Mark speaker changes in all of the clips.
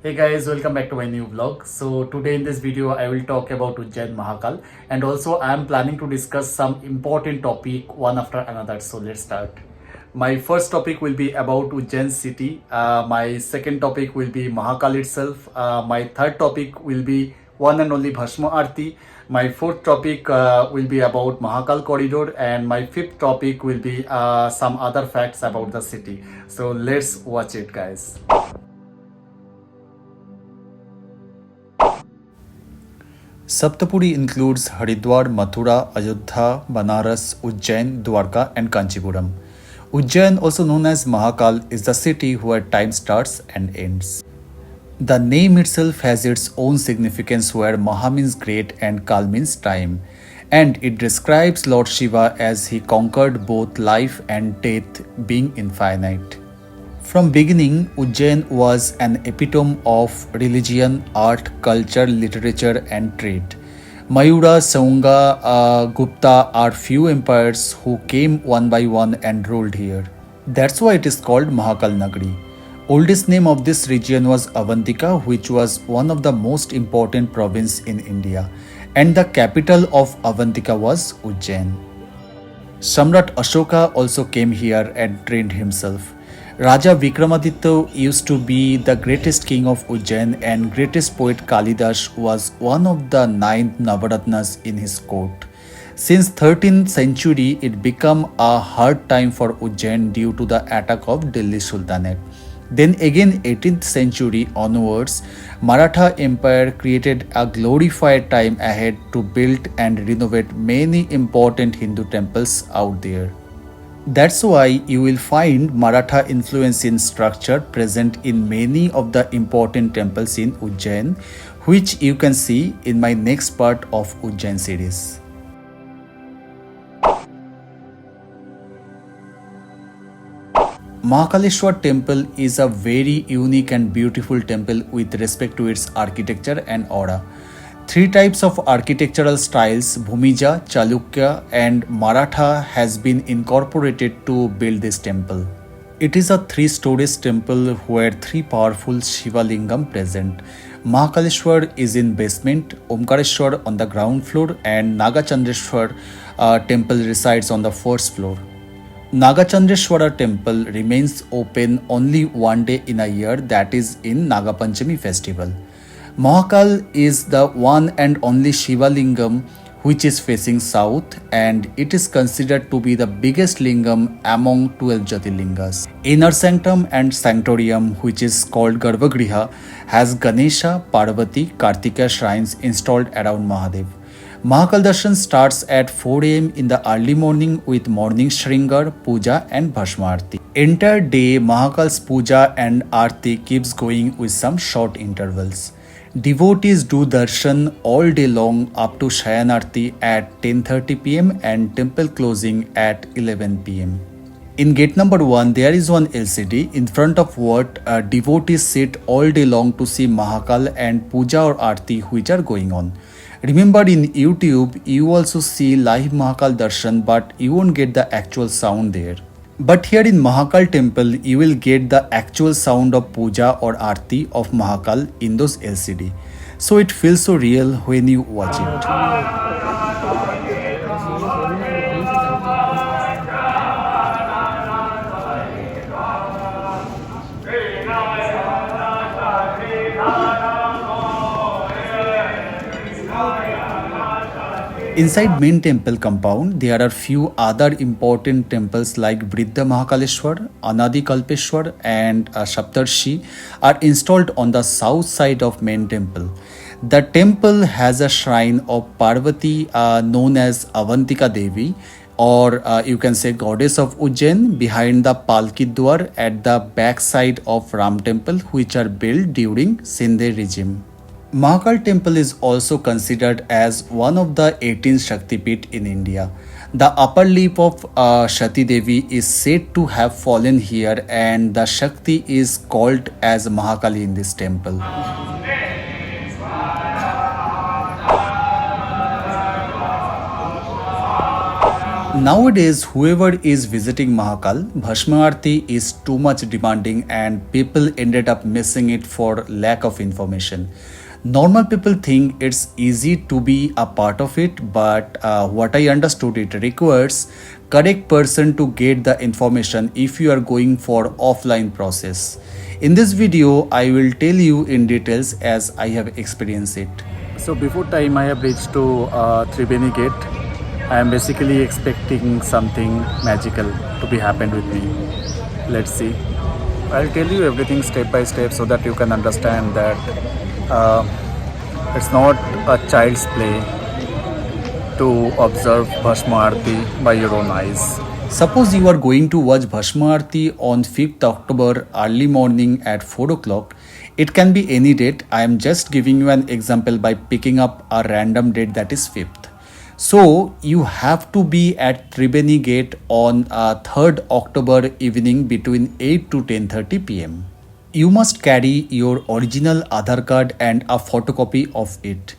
Speaker 1: Hey guys, welcome back to my new vlog. So today in this video I will talk about Ujjain Mahakal, and also I am planning to discuss some important topic one after another. So let's start. My first topic will be about Ujjain city. My second topic will be Mahakal itself. My third topic will be one and only Bhasma Aarti. My fourth topic will be about Mahakal corridor, and my fifth topic will be some other facts about the city. So let's watch it, guys. Saptapuri includes Haridwar, Mathura, Ayodhya, Banaras, Ujjain, Dwarka, and Kanchipuram. Ujjain, also known as Mahakal, is the city where time starts and ends. The name itself has its own significance, where Maha means great and Kal means time, and it describes Lord Shiva as he conquered both life and death, being infinite. From beginning, Ujjain was an epitome of religion, art, culture, literature, and trade. Mayura, Saunga, Gupta are few empires who came one by one and ruled here. That's why it is called Mahakal Nagari. Oldest name of this region was Avantika, which was one of the most important province in India, and the capital of Avantika was Ujjain. Samrat Ashoka also came here and trained himself. Raja Vikramaditya used to be the greatest king of Ujjain, and greatest poet Kalidas was one of the 9 Navaratnas in his court. Since 13th century, it became a hard time for Ujjain due to the attack of Delhi Sultanate. Then again 18th century onwards, Maratha Empire created a glorified time ahead to build and renovate many important Hindu temples out there. That's why you will find Maratha influence in structure present in many of the important temples in Ujjain, which you can see in my next part of Ujjain series. Mahakaleshwar temple is a very unique and beautiful temple with respect to its architecture and aura. 3 types of architectural styles, Bhumija, Chalukya, and Maratha, has been incorporated to build this temple. It is a 3-story temple where 3 powerful Shiva Lingam present. Mahakaleshwar is in basement, Omkareshwar on the ground floor, and Nagachandreshwar temple resides on the first floor. Nagachandreshwara temple remains open only one day in a year, that is in Nagapanchami festival. Mahakal is the one and only Shiva Lingam which is facing south, and it is considered to be the biggest lingam among 12 Jyotirlingas. Inner sanctum and sanctorium, which is called Garbhagriha, has Ganesha, Parvati, Kartika shrines installed around Mahadev. Mahakal Darshan starts at 4 am in the early morning with morning Shringer, Puja and Bhasm Aarti. Entire day Mahakal's Puja and Aarti keeps going with some short intervals. Devotees do darshan all day long up to Shayan Aarti at 10:30 pm and temple closing at 11 pm. In gate number 1, there is one LCD in front of what devotees sit all day long to see Mahakal and Puja or Aarti which are going on. Remember, in YouTube, you also see live Mahakal Darshan, but you won't get the actual sound there. But here in Mahakal temple, you will get the actual sound of Puja or Aarti of Mahakal in those LCD. So it feels so real when you watch it. Inside main temple compound, there are few other important temples like Vriddha Mahakaleshwar, Anadi Kalpeshwar, and Saptarshi are installed on the south side of main temple. The temple has a shrine of Parvati known as Avantika Devi, or you can say goddess of Ujjain, behind the Palki Dwar at the back side of Ram temple, which are built during Sindh regime. Mahakal temple is also considered as one of the 18 Shaktipeeth in India. The upper lip of Shati Devi is said to have fallen here, and the Shakti is called as Mahakali in this temple. Nowadays, whoever is visiting Mahakal, Bhasma Aarti is too much demanding and people ended up missing it for lack of information. Normal people think it's easy to be a part of it, but what I understood, it requires correct person to get the information if you are going for offline process. In this video, I will tell you in details as I have experienced it. So before time I have reached to Tribeni gate. I am basically expecting something magical to be happened with me. Let's see. I'll tell you everything step by step so that you can understand that uh, it's not a child's play to observe Bhasma Aarti by your own eyes. Suppose you are going to watch Bhasma Aarti on 5th October early morning at 4 o'clock. It can be any date. I am just giving you an example by picking up a random date, that is 5th. So you have to be at Tribeni gate on 3rd October evening between 8 to 10:30 p.m. You must carry your original Aadhar card and a photocopy of it.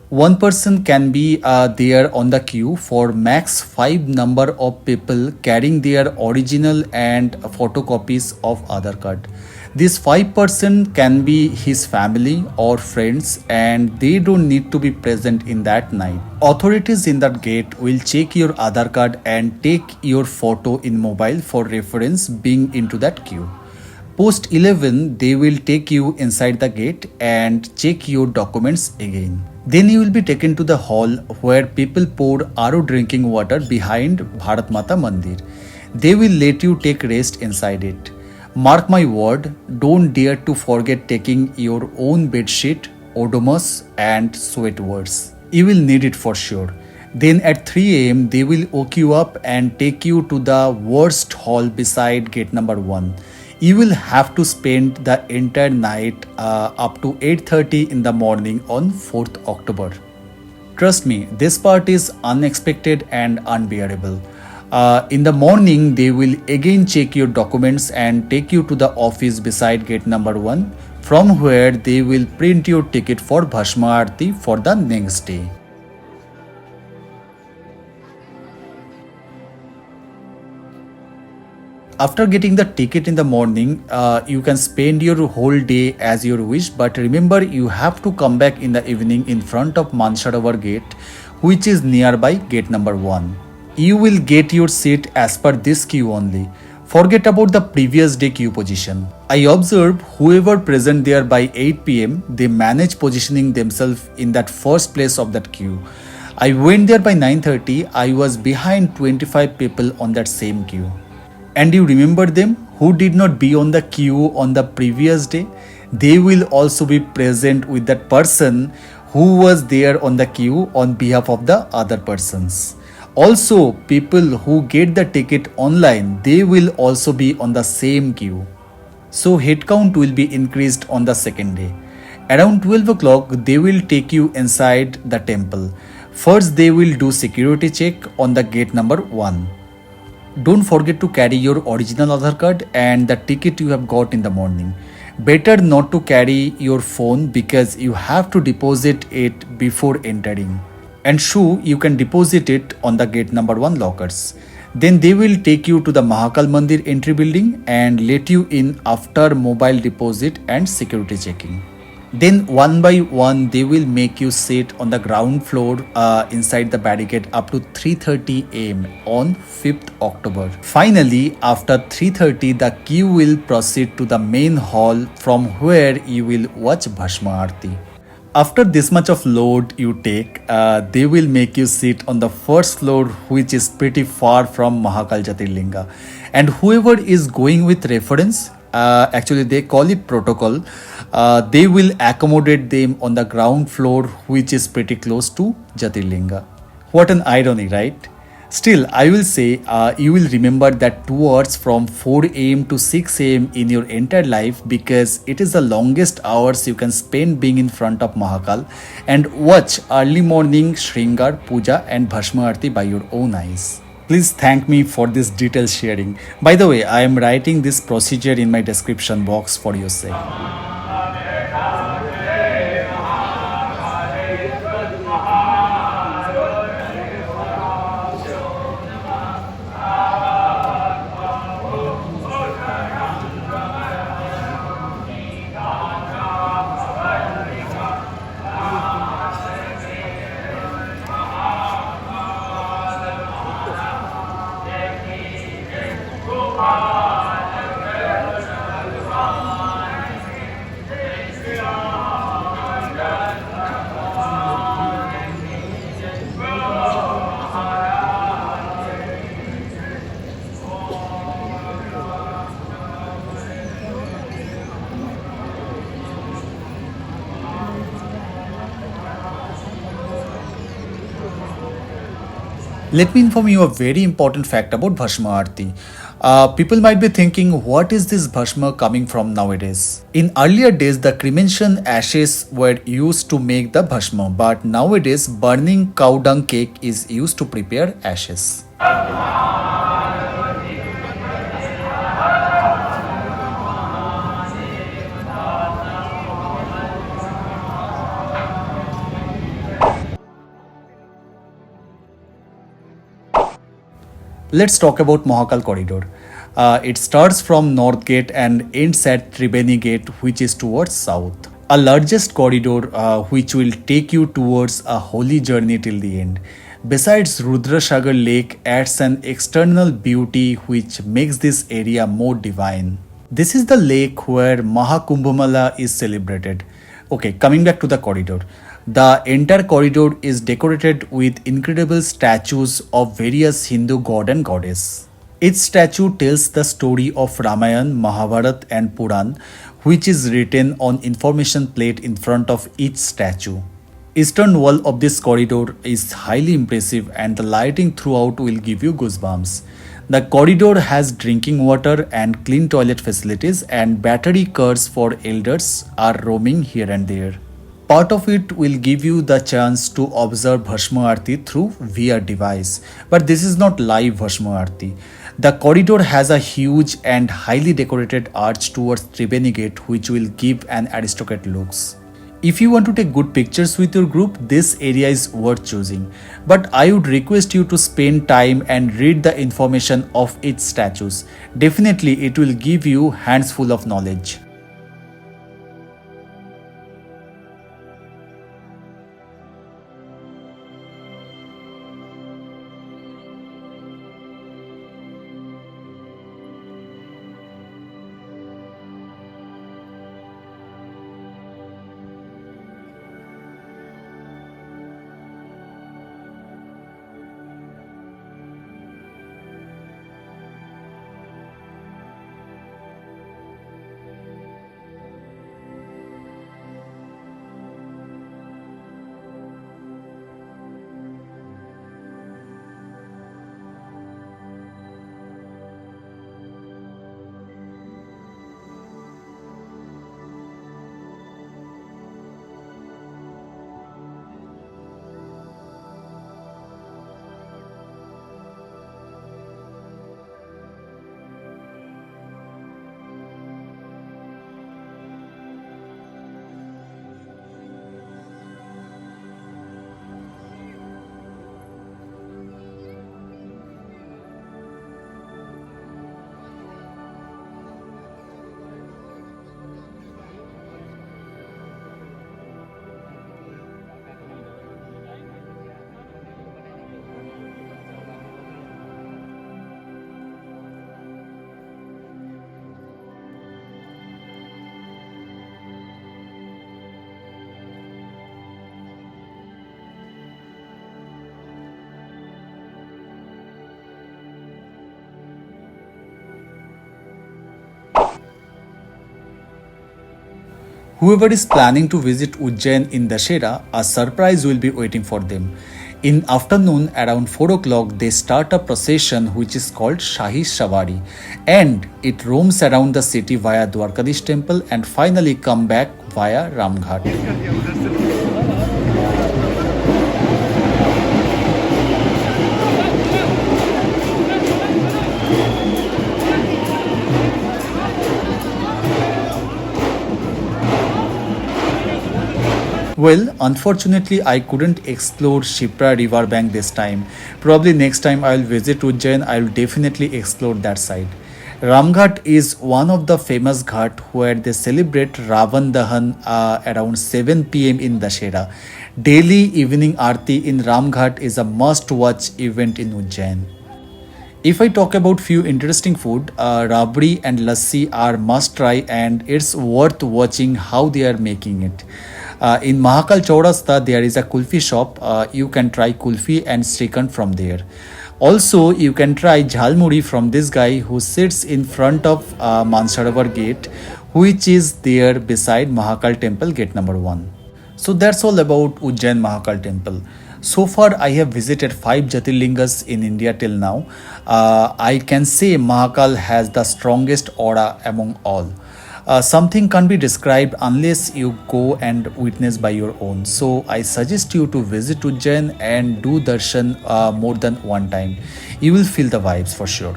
Speaker 1: One person can be there on the queue for max 5 number of people carrying their original and photocopies of Aadhar card. This 5% can be his family or friends and they don't need to be present in that night. Authorities in that gate will check your Aadhar card and take your photo in mobile for reference being into that queue. Post 11, they will take you inside the gate and check your documents again. Then you will be taken to the hall where people pour RO drinking water behind Bharat Mata mandir. They will let you take rest inside it. Mark my word, don't dare to forget taking your own bedsheet, Odomos and sweatwears. You will need it for sure. Then at 3 am, they will wake you up and take you to the worst hall beside gate number 1. You will have to spend the entire night up to 8:30 in the morning on 4th October. Trust me, this part is unexpected and unbearable. In the morning, they will again check your documents and take you to the office beside gate number 1, from where they will print your ticket for Bhasma Aarti for the next day. After getting the ticket in the morning, you can spend your whole day as you wish, but remember you have to come back in the evening in front of Mansarovar gate, which is nearby gate number 1. You will get your seat as per this queue only. Forget about the previous day queue position. I observed whoever present there by 8 pm, they manage positioning themselves in that first place of that queue. I went there by 9:30, I was behind 25 people on that same queue. And you remember them who did not be on the queue on the previous day? They will also be present with that person who was there on the queue on behalf of the other persons. Also, people who get the ticket online, they will also be on the same queue. So head count will be increased on the second day. Around 12 o'clock, they will take you inside the temple. First, they will do security check on the gate number 1. Don't forget to carry your original Aadhar card and the ticket you have got in the morning. Better not to carry your phone because you have to deposit it before entering. And shoe, you can deposit it on the gate number 1 lockers. Then they will take you to the Mahakal Mandir entry building and let you in after mobile deposit and security checking. Then one by one, they will make you sit on the ground floor inside the barricade up to 3:30 am on 5th October. Finally, after 3:30, the queue will proceed to the main hall from where you will watch Bhasma Aarti. After this much of load you take, they will make you sit on the first floor, which is pretty far from Mahakal Jyotirling. And whoever is going with reference, actually they call it protocol, they will accommodate them on the ground floor, which is pretty close to Jyotirlinga. What an irony, right? Still, I will say you will remember that 2 hours from 4 am to 6 am in your entire life, because it is the longest hours you can spend being in front of Mahakal and watch early morning Shringer, Puja and Bhasm Aarti by your own eyes. Please thank me for this detailed sharing. By the way, I am writing this procedure in my description box for your sake. Let me inform you a very important fact about Bhasma Aarti. People might be thinking, what is this Bhasma coming from nowadays? In earlier days, the cremation ashes were used to make the Bhasma, but nowadays, burning cow dung cake is used to prepare ashes. Let's talk about Mahakal Corridor. It starts from North Gate and ends at Tribeni Gate, which is towards south. A largest corridor which will take you towards a holy journey till the end. Besides, Rudrasagar Lake adds an external beauty which makes this area more divine. This is the lake where Mahakumbhamala is celebrated. Okay, coming back to the corridor. The entire corridor is decorated with incredible statues of various Hindu god and goddess. Each statue tells the story of Ramayana, Mahabharata, and Puran, which is written on information plate in front of each statue. Eastern wall of this corridor is highly impressive and the lighting throughout will give you goosebumps. The corridor has drinking water and clean toilet facilities and battery cars for elders are roaming here and there. Part of it will give you the chance to observe Bhasma Aarti through VR device, but this is not live Bhasma Aarti. The corridor has a huge and highly decorated arch towards Tribeni Gate which will give an aristocrat looks. If you want to take good pictures with your group, this area is worth choosing. But I would request you to spend time and read the information of its statues. Definitely it will give you hands full of knowledge. Whoever is planning to visit Ujjain in Dashera, a surprise will be waiting for them. In afternoon around 4 o'clock, they start a procession which is called Shahi Shavari and it roams around the city via Dwarkadish temple and finally come back via Ramghat. Well, unfortunately, I couldn't explore Shipra riverbank this time. Probably next time I will visit Ujjain, I will definitely explore that side. Ramghat is one of the famous ghat where they celebrate Ravan Dahan around 7 p.m. in Dashera. Daily evening Aarti in Ramghat is a must-watch event in Ujjain. If I talk about few interesting food, rabri and lassi are must try and it's worth watching how they are making it. In Mahakal Chaurasta, there is a kulfi shop. You can try kulfi and srikhand from there. Also, you can try jhalmuri from this guy who sits in front of Mansarovar gate, which is there beside Mahakal temple gate number 1. So that's all about Ujjain Mahakal temple. So far, I have visited 5 Jyotirlingas in India till now. I can say Mahakal has the strongest aura among all. Something can't be described unless you go and witness by your own. So I suggest you to visit Ujjain and do darshan more than one time. You will feel the vibes for sure.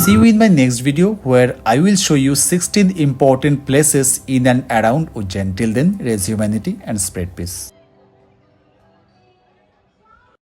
Speaker 1: See you in my next video where I will show you 16 important places in and around Ujjain. Till then, raise humanity and spread peace.